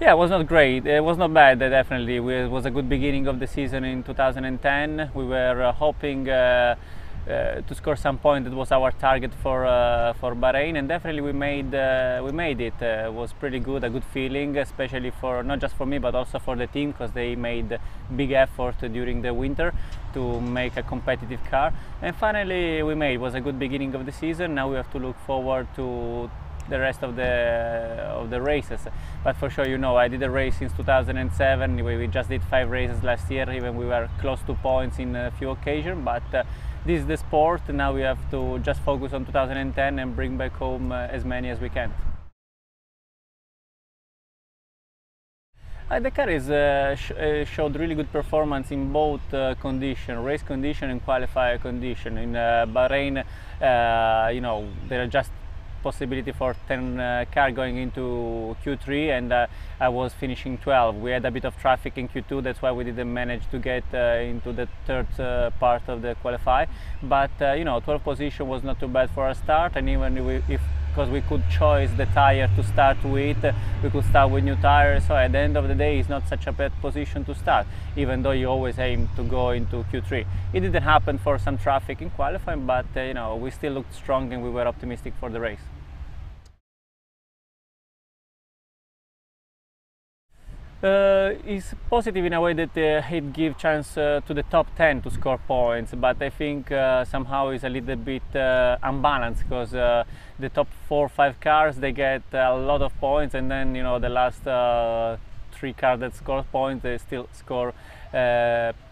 Yeah, it was not great. It was not bad, definitely. It was a good beginning of the season in 2010. We were hoping to score some point. That was our target for Bahrain, and definitely we made it. It was pretty good, a good feeling, especially for not just for me but also for the team, because they made big effort during the winter to make a competitive car. And finally, we made. It was a good beginning of the season. Now we have to look forward to the rest of the races. But for sure, I did a race since 2007. We just did 5 races last year. Even we were close to points in a few occasions. But this is the sport. Now we have to just focus on 2010 and bring back home as many as we can. The car showed really good performance in both condition, race condition and qualifier condition. In Bahrain, there are just possibility for 10 car going into Q3, and I was finishing 12. We had a bit of traffic in Q2, that's why we didn't manage to get into the third part of the qualify. But 12th position was not too bad for a start, and even because we could choose the tire to start with, we could start with new tires. So at the end of the day, it's not such a bad position to start, even though you always aim to go into Q3. It didn't happen for some traffic in qualifying, but we still looked strong and we were optimistic for the race. It's positive in a way that it gives chance to the top 10 to score points, but I think somehow it's a little bit unbalanced, because the top 4 or 5 cars, they get a lot of points, and then the last 3 cars that score points, they still score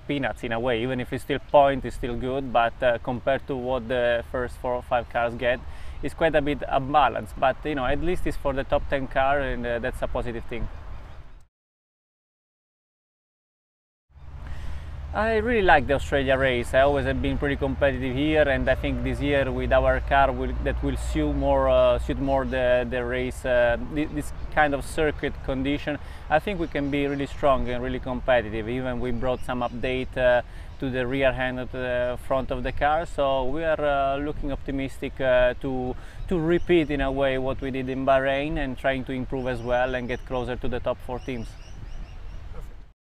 peanuts in a way. Even if it's still point, it's still good, but compared to what the first 4 or 5 cars get, it's quite a bit unbalanced. But at least it's for the top 10 car, and that's a positive thing. I really like the Australia race. I always have been pretty competitive here, and I think this year with our car that will suit more the race, this kind of circuit condition. I think we can be really strong and really competitive. Even we brought some update to the rear end of the front of the car, so we are looking optimistic to repeat in a way what we did in Bahrain, and trying to improve as well and get closer to the top 4 teams.